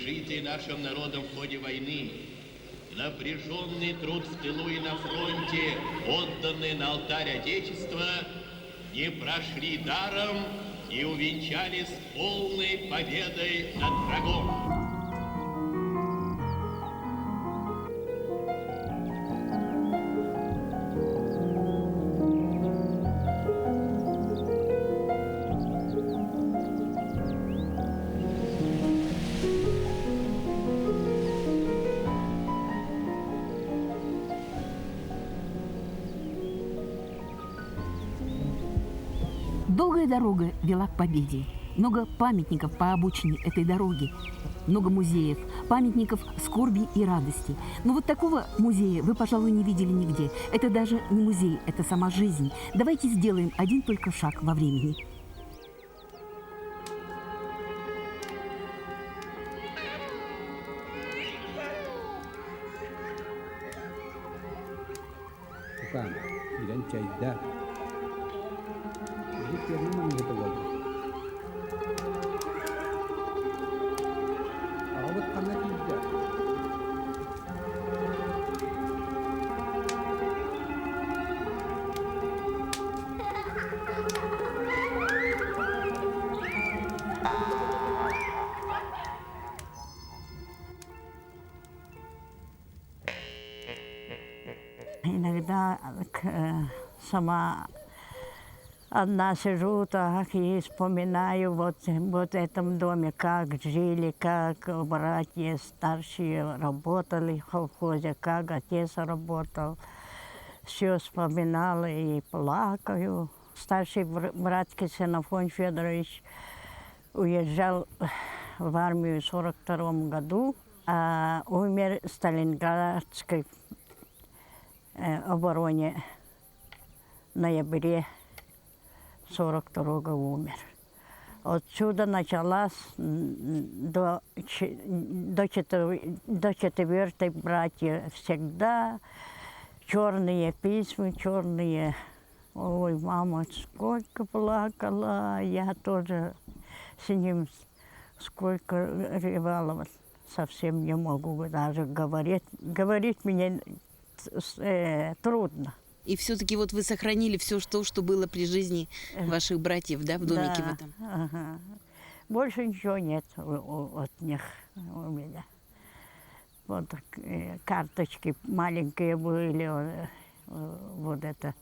пережитые нашим народом в ходе войны, напряженный труд в тылу и на фронте, отданный на алтарь Отечества, не прошли даром и увенчались полной победой над врагом. Долгая дорога вела к победе. Много памятников по обочине этой дороги. Много музеев, памятников скорби и радости. Но вот такого музея вы, пожалуй, не видели нигде. Это даже не музей, это сама жизнь. Давайте сделаем один только шаг во времени. Иногда сама одна сижу так и вспоминаю вот в этом доме, как жили, как братья старшие работали в колхозе, как отец работал. Все вспоминала и плакаю. Старший брат Ксенофон Федорович уезжал в армию в 1942 году, а умер в Сталинградской обороне в ноябре 1942 умер. Отсюда началась до четвертой братья всегда черные письма, черные. Ой, мама, сколько плакала, я тоже с ним сколько ревала, совсем не могу даже говорить. Говорить мне трудно. И все-таки вот вы сохранили все то, что было при жизни ваших братьев, да, в домике Да, в этом? ага. Больше ничего нет от них у меня. Вот карточки маленькие были, вот это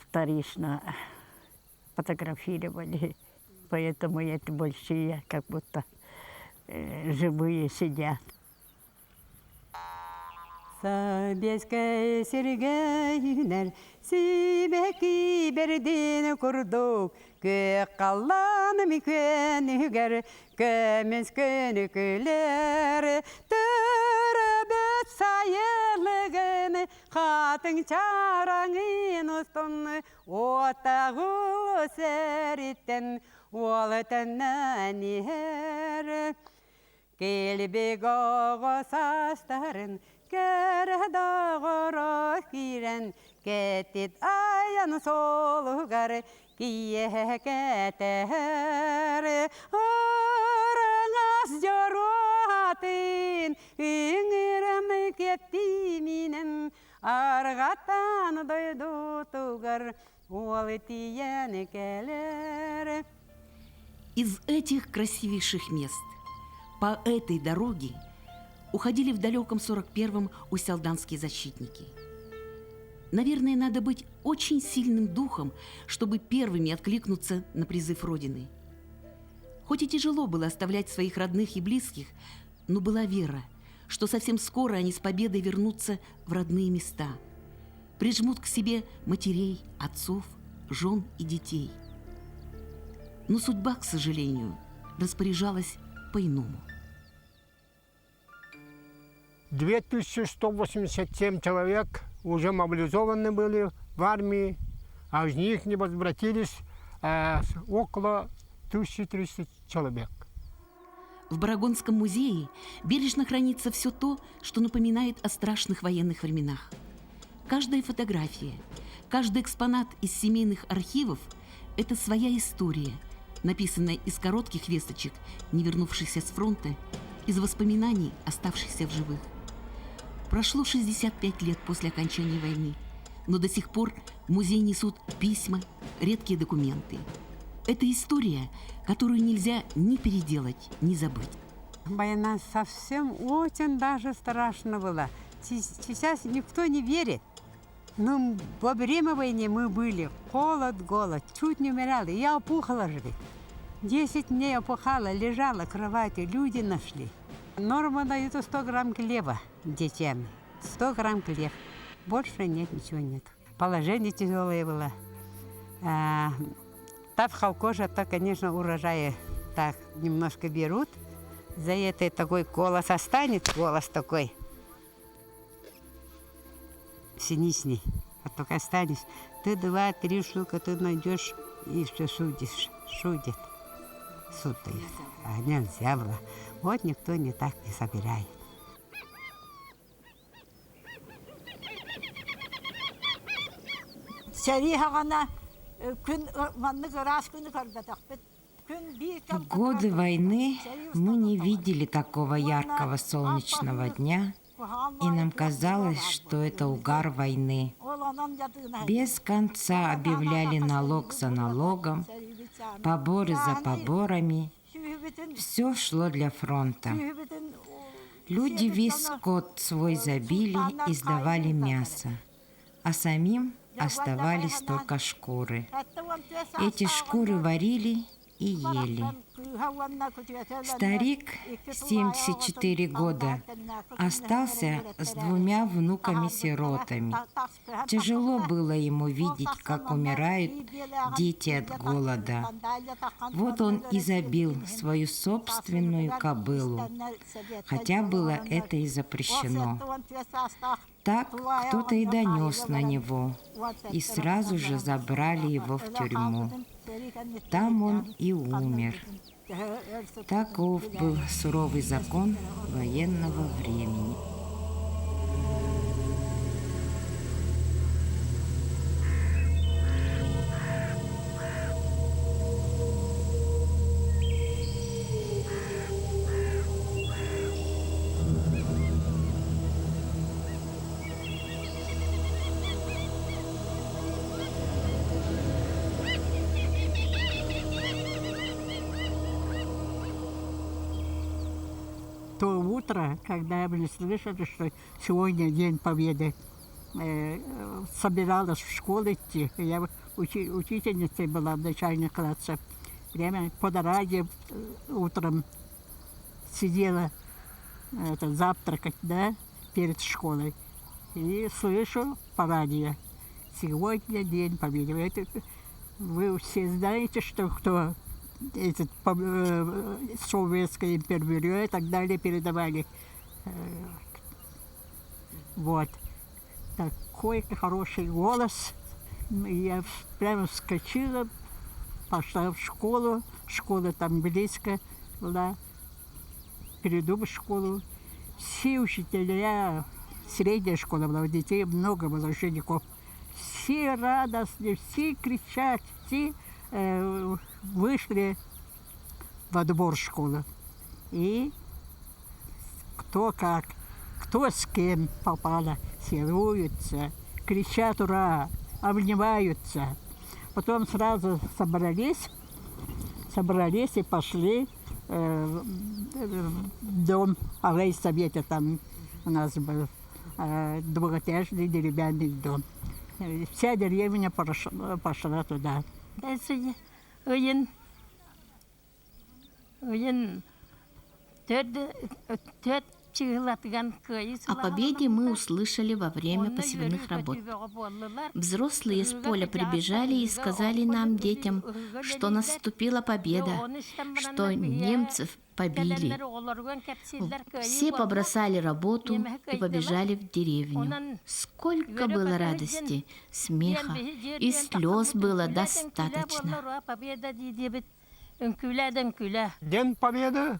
вторично фотографировали, поэтому эти большие как будто живые сидят. Sabeskay sirgeyner sibeki berdin kurduk ke qallan mikwen hüger ke meskün küler törabet sayırlığın hatın çarangın ustun otağı seritten olatan niher kelbek ağa sastarın Kerdağı kiren ketit ayan solugar kiye keter Orangas joruatin ingirem kettiminen argatan doydu tugar olitiyen keler. Из этих красивейших мест по этой дороге уходили в далеком 41-м усялданские защитники. Наверное, надо быть очень сильным духом, чтобы первыми откликнуться на призыв Родины. Хоть и тяжело было оставлять своих родных и близких, но была вера, что совсем скоро они с победой вернутся в родные места, прижмут к себе матерей, отцов, жен и детей. Но судьба, к сожалению, распоряжалась по-иному. 2187 человек уже мобилизованы были в армии, а из них не возвратились около 1300 человек. В Барагонском музее бережно хранится все то, что напоминает о страшных военных временах. Каждая фотография, каждый экспонат из семейных архивов – это своя история, написанная из коротких весточек, не вернувшихся с фронта, из воспоминаний, оставшихся в живых. Прошло 65 лет после окончания войны, но до сих пор в музей несут письма, редкие документы. Это история, которую нельзя ни переделать, ни забыть. Война совсем очень даже страшно была. Сейчас никто не верит. Но во время войны мы были холод, голод, чуть не умирали. Я опухла же. 10 дней опухала, лежала в кровати, люди нашли. Норма дают 100 грамм хлеба детям. 100 грамм хлеба. Больше нет, ничего нет. Положение тяжелое было. Так в колхозе-то, конечно, урожаи так немножко берут. За это такой голос останется, голос такой. Синичный. А только останется. Ты 2-3 штуки ты найдешь и что судишь. Судит. Суд дает. А нельзя было. Вот никто не так не собирает. В годы войны мы не видели такого яркого солнечного дня, и нам казалось, что это угар войны. Без конца объявляли налог за налогом, поборы за поборами. Все шло для фронта. Люди весь скот свой забили и сдавали мясо, а самим оставались только шкуры. Эти шкуры варили и ели. Старик, 74 года, остался с 2 внуками-сиротами. Тяжело было ему видеть, как умирают дети от голода. Вот он и забил свою собственную кобылу, хотя было это и запрещено. Так кто-то и донес на него, и сразу же забрали его в тюрьму. Там он и умер. Таков был суровый закон военного времени. То утро, когда мы слышали, что сегодня День Победы, собиралась в школу идти. Я учительницей была в начальных классах. Прямо по дороге утром сидела завтракать, да, перед школой. И слышу по радио: сегодня День Победы. Вы все знаете, что кто этот советское интервью и так далее передавали. Вот. Такой хороший голос. Я прямо вскочила, пошла в школу. Школа там близко была. Приду в школу. Все учителя, средняя школа была, детей много было, учеников. Все радостные, все кричат, все вышли во двор школы. И кто как, кто с кем попало, целуются, кричат «Ура!», обнимаются. Потом сразу собрались и пошли в дом райсовета. Там у нас был двухэтажный деревянный дом. Вся деревня пошла туда. О победе мы услышали во время посевных работ. Взрослые с поля прибежали и сказали нам, детям, что наступила победа, что немцев побили. Все побросали работу и побежали в деревню. Сколько было радости, смеха и слез было достаточно. День Победы.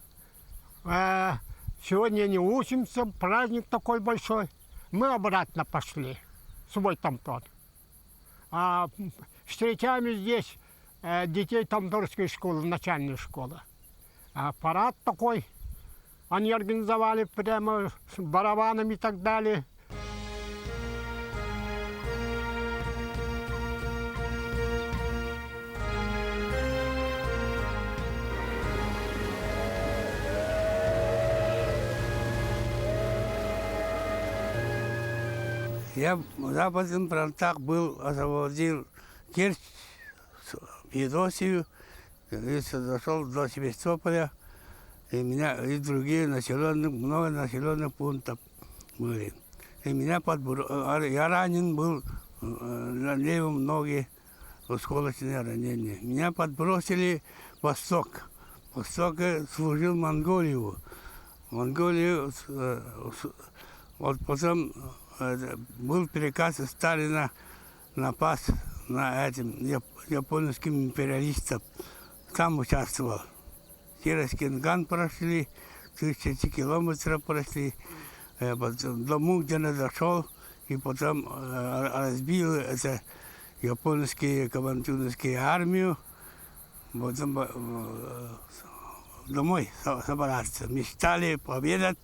Сегодня не учимся, праздник такой большой. Мы обратно пошли, свой тамтон. А встречаем здесь детей Тамторской школы, начальной школы. А парад такой они организовали прямо с барабанами и так далее. Я в Западном фронтах был, освободил Керчь, Феодосию, дошел до Севастополя, и меня и другие населенных, много населенных пунктов были. И меня я ранен был на левом ноге, осколочное ранение. Меня подбросили в восток. В востоке служил Монголию. Монголию, вот потом был приказ Сталина напасть на этим японским империалистам. Там участвовал. Сирийский прошли, 1000 километров прошли, потом до Мугдена дошел, и потом разбил это японские командирские армию, потом домой собраться. Мечтали победать.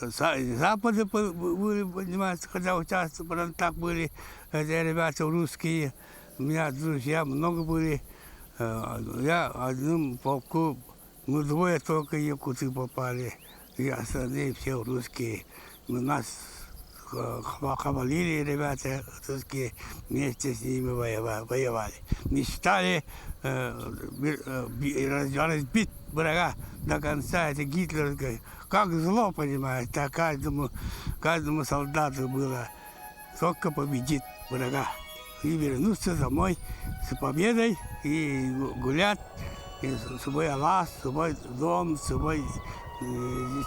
Запады были, понимаете, когда участвовали, так были ребята русские, у меня друзья много были. Я одним полку, мы двое только якуты попали, и остальные все русские. Нас хвалили ребята русские, вместе с ними воевали. Мечтали разбить врага до конца, это гитлеровское. Как зло, понимаете, так каждому солдату было только победить врага. И вернуться домой с победой и гулять, и с собой Аллах, с собой дом, с собой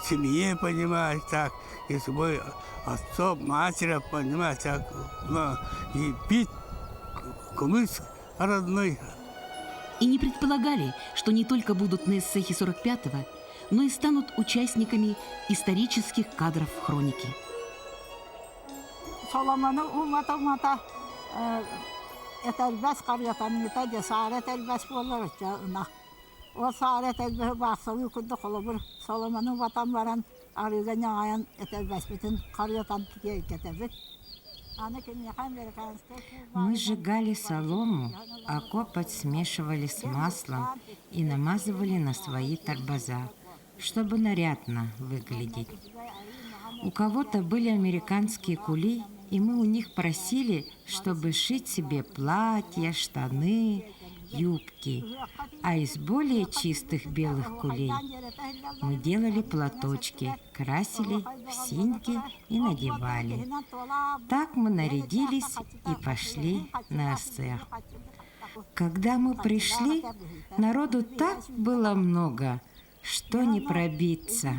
семье, понимаете, так, и с собой отцов, матери, понимаете, так, и пить кумыс родной. И не предполагали, что не только будут на эссехе 45-го, но и станут участниками исторических кадров хроники. Etəlbəs qaryatanlıqda cəsarət əlbəs bollar canına. O saaret əlbəs baxsa yuxuda xolubur. Solomonun vatan varan arıgan yağayan etəlbəs bütün qaryatan tikey ketəbit. Мы сжигали солому, а копоть смешивали с маслом и намазывали на свои торбоза, чтобы нарядно выглядеть. У кого-то были американские кули, и мы у них просили, чтобы шить себе платья, штаны, юбки. А из более чистых белых кулей мы делали платочки, красили в синьки и надевали. Так мы нарядились и пошли на эссех. Когда мы пришли, народу так было много, что не пробиться.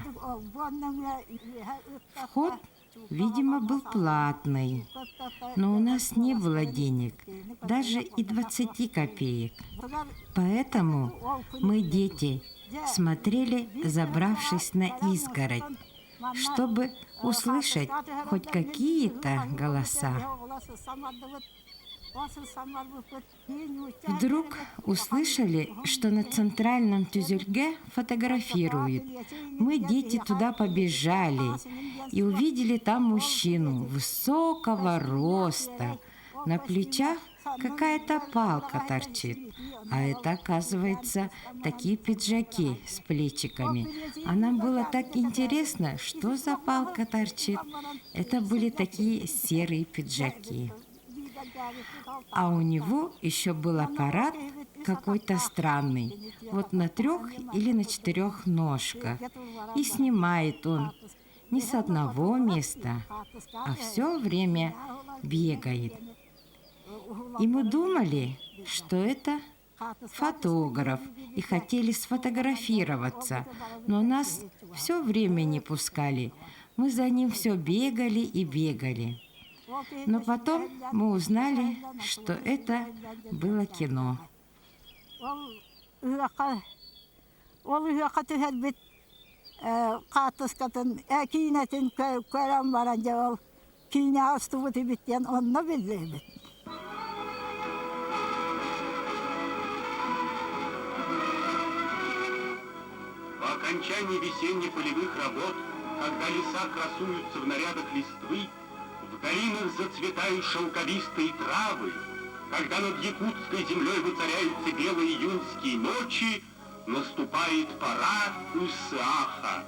Вход, видимо, был платный, но у нас не было денег, даже и 20 копеек. Поэтому мы, дети, смотрели, забравшись на изгородь, чтобы услышать хоть какие-то голоса. Вдруг услышали, что на центральном тюзельге фотографируют. Мы, дети, туда побежали и увидели там мужчину высокого роста. На плечах какая-то палка торчит. А это, оказывается, такие пиджаки с плечиками. А нам было так интересно, что за палка торчит. Это были такие серые пиджаки. А у него еще был аппарат какой-то странный, вот на 3 или на 4 ножках. И снимает он не с одного места, а все время бегает. И мы думали, что это фотограф, и хотели сфотографироваться, но нас все время не пускали. Мы за ним все бегали и бегали. Но потом мы узнали, что это было кино. окончании весенне-полевых работ, когда леса красуются в нарядах листвы, в долинах зацветают шелковистые травы, когда над якутской землей воцаряются белые июньские ночи, наступает пора Усааха.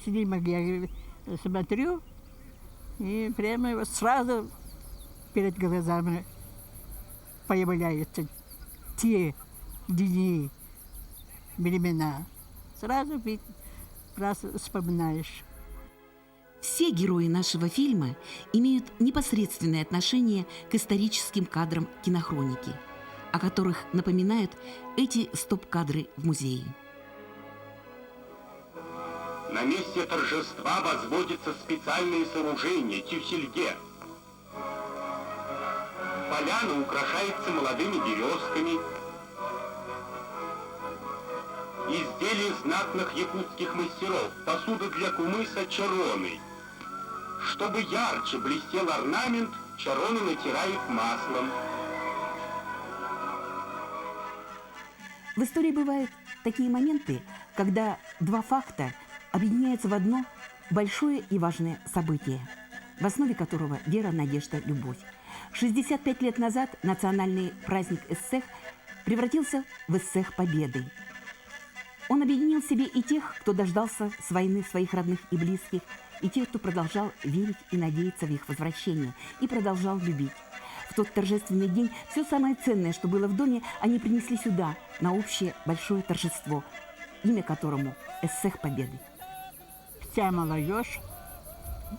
Снимок я смотрю, и прямо вот сразу перед глазами появляются те дни, времена. Сразу вспоминаешь. Все герои нашего фильма имеют непосредственное отношение к историческим кадрам кинохроники, о которых напоминают эти стоп-кадры в музее. На месте торжества возводится специальное сооружение тюсельге. Поляна украшается молодыми березками. Изделия знатных якутских мастеров, посуда для кумыса чароны. Чтобы ярче блестел орнамент, чароны натирают маслом. В истории бывают такие моменты, когда два факта объединяются в одно большое и важное событие, в основе которого вера, надежда, любовь. 65 лет назад национальный праздник Эссех превратился в Эссех Победы. Он объединил в себе и тех, кто дождался с войны своих родных и близких, и тех, кто продолжал верить и надеяться в их возвращение, и продолжал любить. В тот торжественный день все самое ценное, что было в доме, они принесли сюда, на общее большое торжество, имя которому Эссех Победы. Вся молодежь,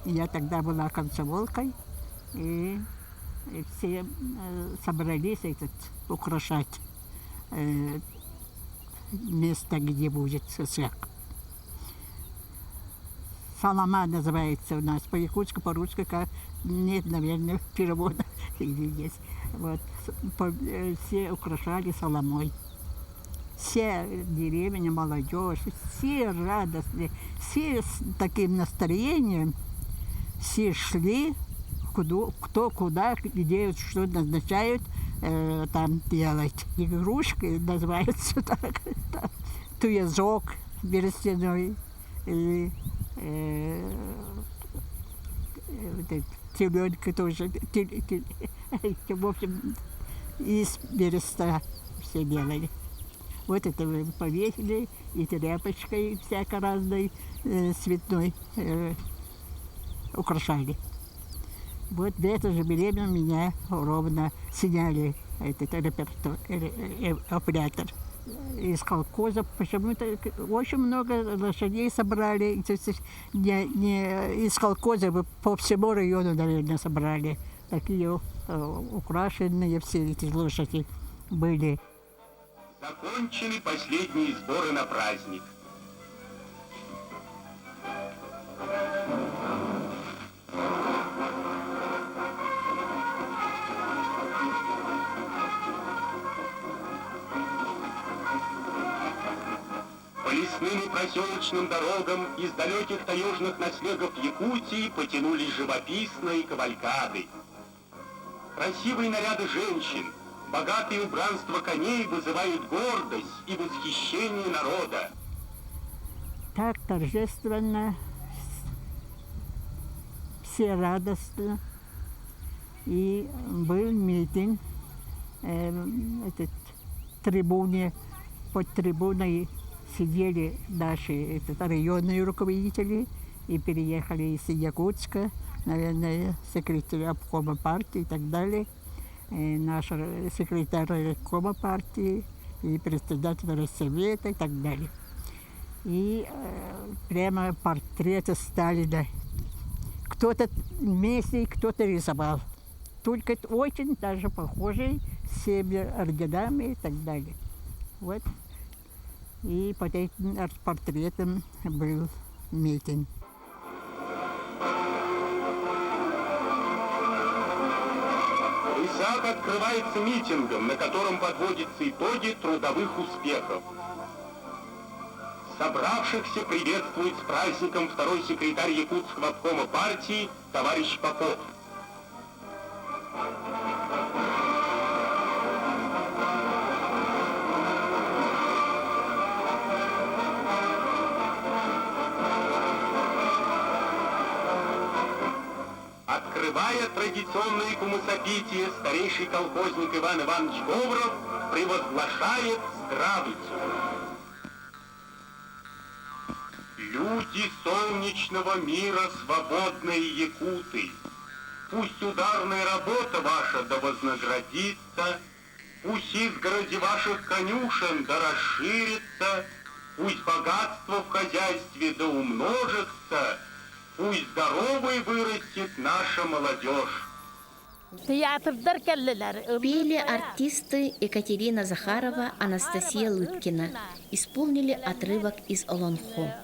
я тогда была комсомолкой, и все собрались украшать место, где будет Эссех. Салама называется у нас, по-якутски, по-русски, как нет, наверное, перевода или есть. Вот, все украшали соломой. Все деревня, молодежь, все радостные, все с таким настроением, все шли, кто куда, где что назначают там делать. Игрушки называются так, туязок берестяной, или теленка тоже, в общем, из береста все делали. Вот это мы повесили, и тряпочкой всяко разной цветной украшали. Вот в это же время меня ровно сняли этот оператор из колхоза. Почему-то очень много лошадей собрали. Не из колхоза, по всему району, наверное, собрали. Такие украшенные все эти лошади были. Закончили последние сборы на праздник. По лесным и проселочным дорогам из далеких таежных ночлегов Якутии потянулись живописные кавалькады. Красивые наряды женщин, богатые убранства коней вызывают гордость и восхищение народа. Так торжественно, все радостно. И был митинг, трибуне, под трибуной сидели наши районные руководители и переехали из Якутска, наверное, секретарь обкома партии и так далее. И наш секретарь райкома партии, и председатель Россовета и так далее. И прямо портреты Сталина. Кто-то вместе, кто-то рисовал. Только очень даже похожий, с всеми орденами и так далее. Вот. И под этим портретом был митинг. Курсак открывается митингом, на котором подводятся итоги трудовых успехов. Собравшихся приветствует с праздником второй секретарь Якутского обкома партии товарищ Попов. Открывая традиционное кумысопитие, старейший колхозник Иван Иванович Говоров превозглашает здравицу. Люди солнечного мира, свободные якуты, пусть ударная работа ваша да вознаградится, пусть изгороди ваших конюшен да расширится, пусть богатство в хозяйстве да умножится, пусть здоровой вырастет наша молодежь. Пели артисты Екатерина Захарова, Анастасия Лыткина. Исполнили отрывок из Олонхо.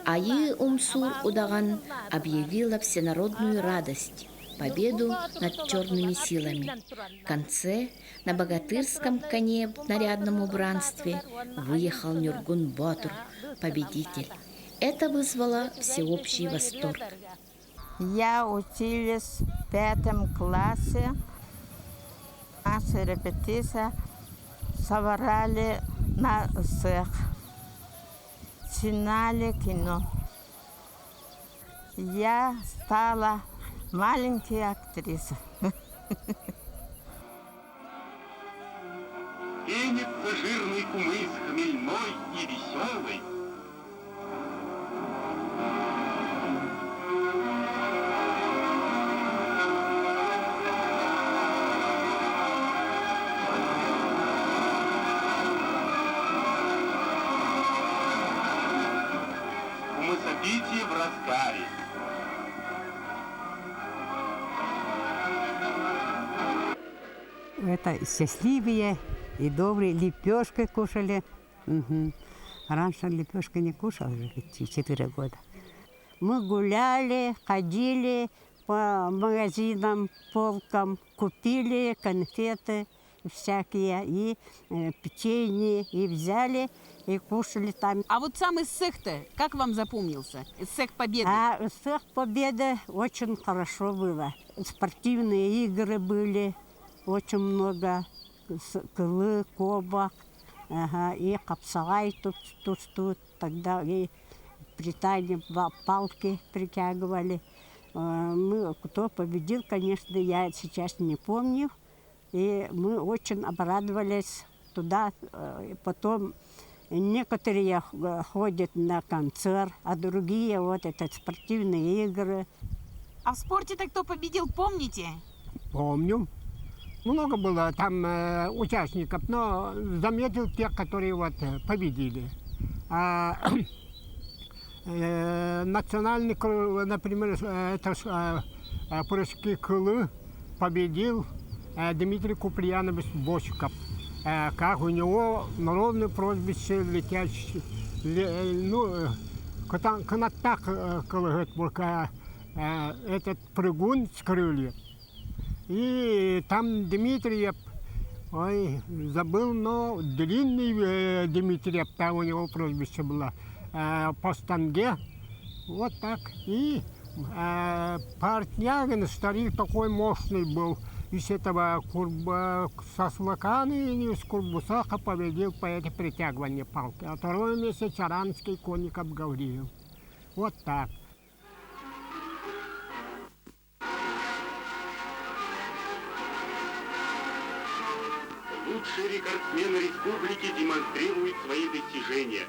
Аи Умсур Удаган объявила всенародную радость, победу над черными силами. В конце на богатырском коне в нарядном убранстве выехал Нюргун Батур, победитель. Это вызвало всеобщий восторг. Я училась в 5 классе. Наша репетиция собрали на цех. Сняли кино. Я стала маленькой актрисой. Пенится жирный кумыс, хмельной и веселый. Кумысопитие в разгаре. Это счастливые и добрые. Лепешкой кушали. Угу. Раньше лепешка не кушал уже 4 года. Мы гуляли, ходили по магазинам, полкам, купили конфеты всякие, и печенье, и взяли, и кушали там. А вот сам Иссык-то, как вам запомнился? Иссык Победы? Иссык Победы очень хорошо было. Спортивные игры были, очень много. Кылы, кобак, и капсалай тут, тогда и Британии палки притягивали. Кто победил, конечно, я сейчас не помню. И мы очень обрадовались туда. Потом некоторые ходят на концерт, а другие вот это спортивные игры. А в спорте-то кто победил, помните? Помню. Много было там участников, но заметил тех, которые вот победили. Национальный, например, это прыжки Кылы победил Дмитрий Куприянович Бочков. Как у него народное прозвище летящий, канатак, этот прыгун с крыльев. И там Дмитриев, ой, забыл, но длинный Дмитриев, там у него прозвище было, по станге, вот так. И Портнягин, старик такой мощный был, из этого Сослакана и из Курбусаха победил по этой притягиванию палки. А второе место Чаранский Конников Гавриил. Вот так. Лучшие рекордсмены республики демонстрируют свои достижения.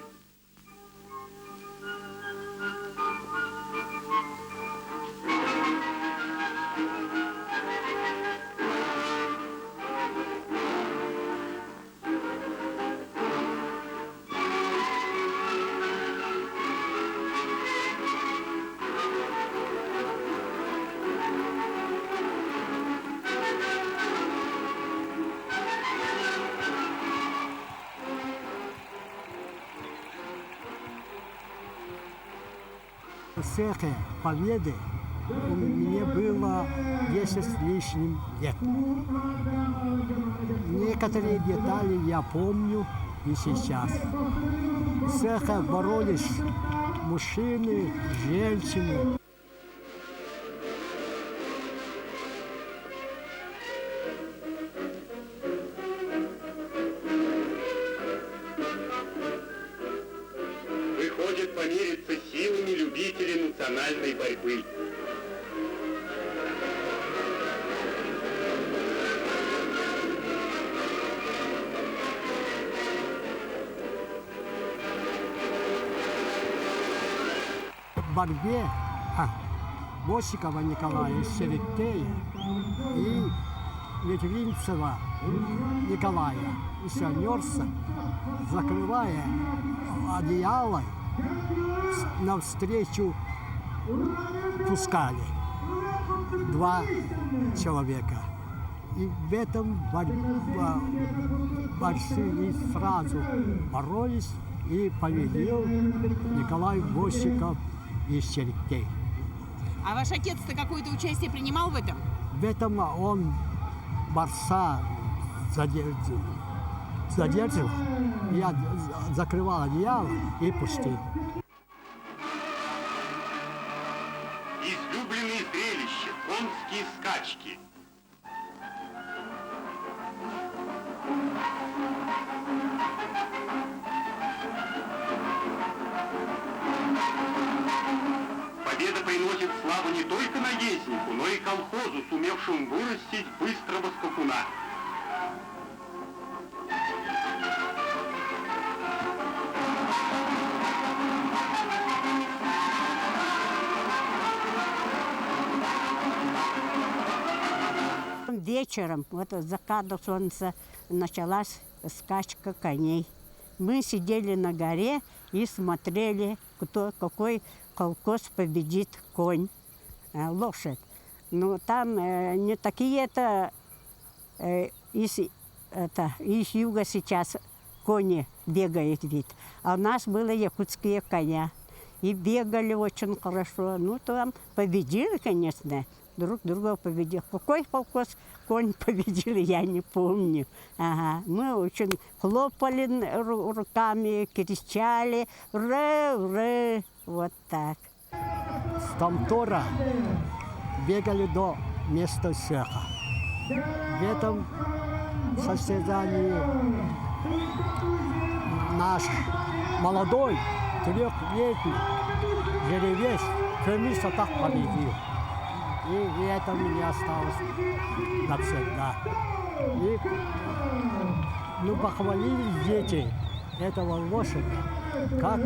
Цехи Победы мне было 10 с лишним лет. Некоторые детали я помню и сейчас. В цехах боролись мужчины, женщины. Выходит помириться силами любителей национальной борьбы. В борьбе Босикова Николая из Серектея и Литвинцева Николая из Нерса, закрывая одеяло, навстречу пускали 2 человека. И в этом борцы и сразу боролись, и победил Николай Босиков из Серектей. А ваш отец-то какое-то участие принимал в этом? В этом он борца задерживал, я закрывал одеяло и пустил. Излюбленные зрелища, конские скачки. Победа приносит славу не только наезднику, но и колхозу, сумевшему вырастить быстрого скакуна. Вечером, вот с закатом солнца, началась скачка коней. Мы сидели на горе и смотрели, какой колхоз победит конь, лошадь. Но там не такие-то из юга сейчас кони бегают вид. А у нас были якутские коня. И бегали очень хорошо. Ну, там победили, конечно. Друг друга победил. Какой колхоз конь победил, я не помню. Ага. Мы очень хлопали руками, кричали «Ура! Ура!» Вот так. С Тамтора бегали до места цеха. В этом состязании наш молодой, 3-летний жеребец Фемиса так победил. И это мне осталось навсегда. И похвалили дети этого лошадя, как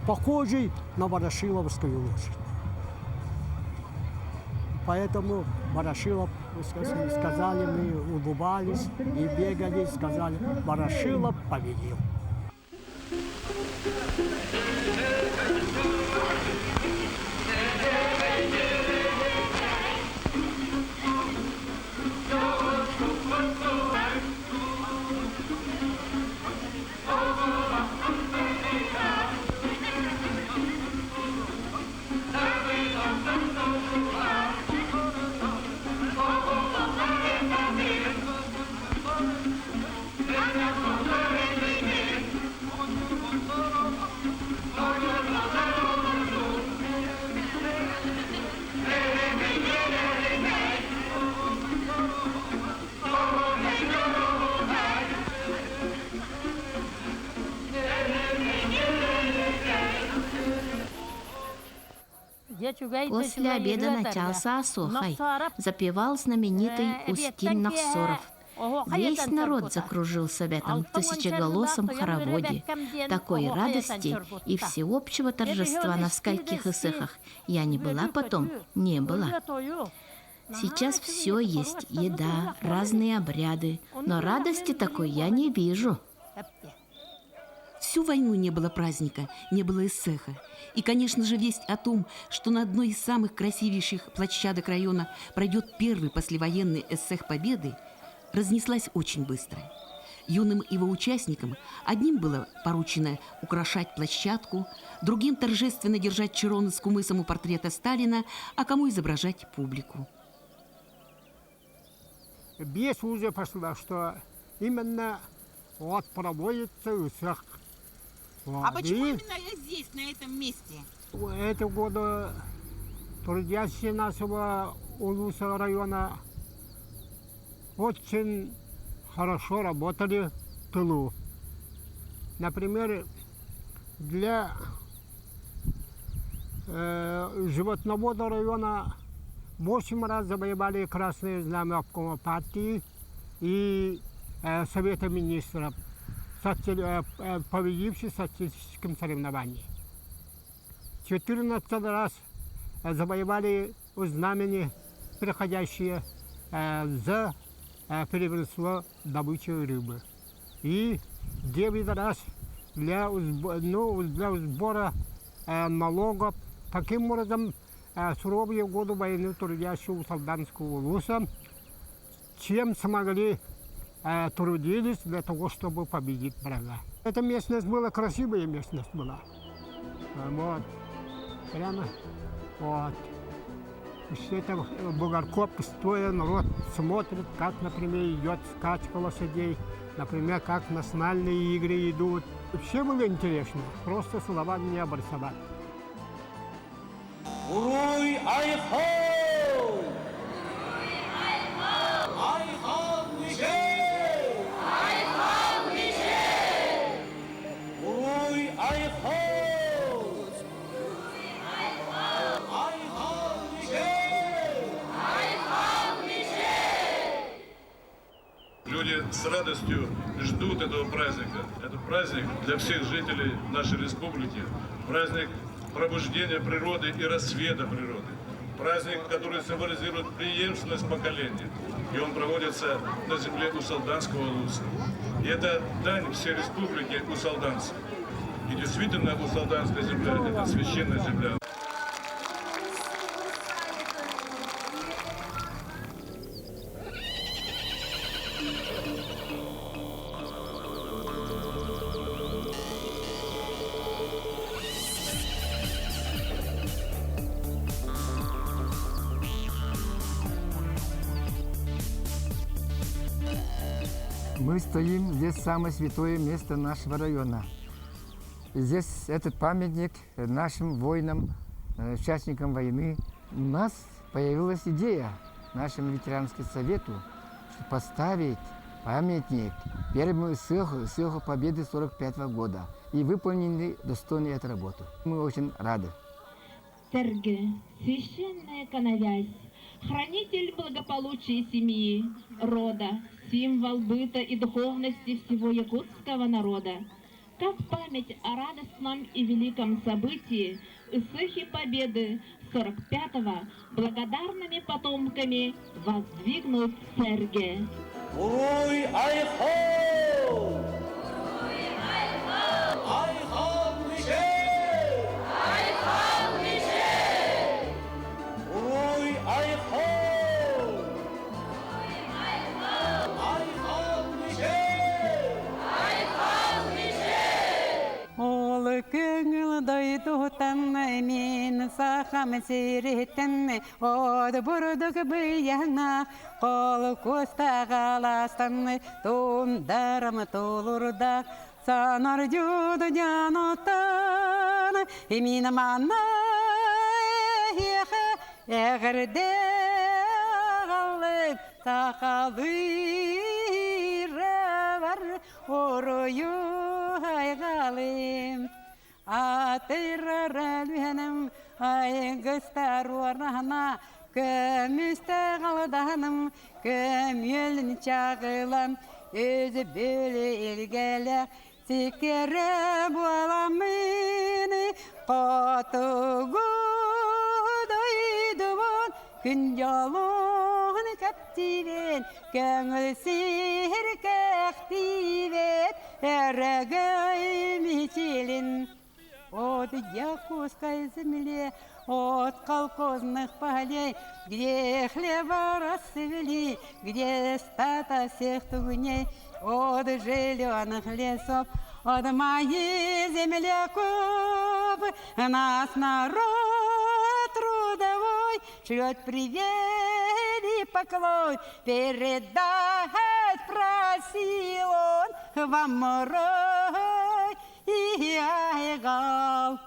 похожий на ворошиловскую лошадь. Поэтому Ворошилов, сказали, мы улыбались и бегали, сказали, Ворошилов победил. После обеда начался Асохай, запевал знаменитый Устин Навсоров. Весь народ закружился в этом тысячеголосом хороводе. Такой радости и всеобщего торжества на скольких исыхах я не была потом, не было. Сейчас все есть, еда, разные обряды, но радости такой я не вижу. Всю войну не было праздника, не было эссеха. И, конечно же, весть о том, что на одной из самых красивейших площадок района пройдет первый послевоенный эссех Победы, разнеслась очень быстро. Юным его участникам одним было поручено украшать площадку, другим торжественно держать чароны с кумысом у портрета Сталина, а кому изображать публику. Бес уже пошла, что именно вот проводится УСАХ. А почему именно здесь, на этом месте? Это года трудящие нашего Улуса района очень хорошо работали в тылу. Например, для животновода района 8 раз завоевали красные знамя обкома партии и Совета министров, победивших в социалистическом соревновании. 14 раз завоевали знамени, переходящие за перевесло добычу рыбы. И 9 раз для сбора налогов. Таким образом, суровые годы войны трудящего Солданского улуса, чем смогли, трудились для того, чтобы победить врага. Эта местность была красивая местность была. Вот. Прямо вот. Все это бугорков стоя, народ смотрит, как, например, идет скачка лошадей, например, как национальные игры идут. Все было интересно, просто слова не обрисовать. Уруй айхол! Айхол Мишель! Айхол Мишель! Уруй айхол! Айхол Мишель! Айхол Мишель! Люди с радостью ждут этого праздника. Это праздник для всех жителей нашей республики. Праздник пробуждения природы и рассвета природы. Праздник, который символизирует преемственность поколений. И он проводится на земле Усалданского улуса. И это дань всей республики усалданцев. И действительно, Усалданская земля – это священная земля. Мы стоим здесь, самое святое место нашего района. Здесь этот памятник нашим воинам, участникам войны. У нас появилась идея нашему ветеранскому совету поставить памятник первому сыху победы 1945 года. И выполнили достойно эту работу. Мы очень рады. Серге, священная коновязь, хранитель благополучия семьи, рода, символ быта и духовности всего якутского народа. Как память о радостном и великом событии Исыхи Победы 45-го благодарными потомками воздвигнут Серге. Уруй айхол! Айхол Мишель! Айхол Мишель! Уруй айхол! Айхол Мишель! Айхол Мишель! Ол көңіл дойдутан мен сахам сиреттен, од бұрдық бұяна, қол көста қаластан, тондарым толырда, санар жуды жанотан, емін мана әғірде қалып, тақалыра бар, оройу айғалым. Атырар әлбенім, айғыстар орнана, көмісті қалданым, көмелін чағылам, өзі бөлі елгелі, секері боламын, қатығы дойдуын, күн жолын көптивен, көңіл сер көқтивен, әрігі мечелін. От якутской земле, от колхозных полей, где хлеба расцвели, где стата всех тугней, от зеленых лесов, от моих земляков. Нас народ трудовой шлет привет и поклон, передать просил он вам рой и айгал.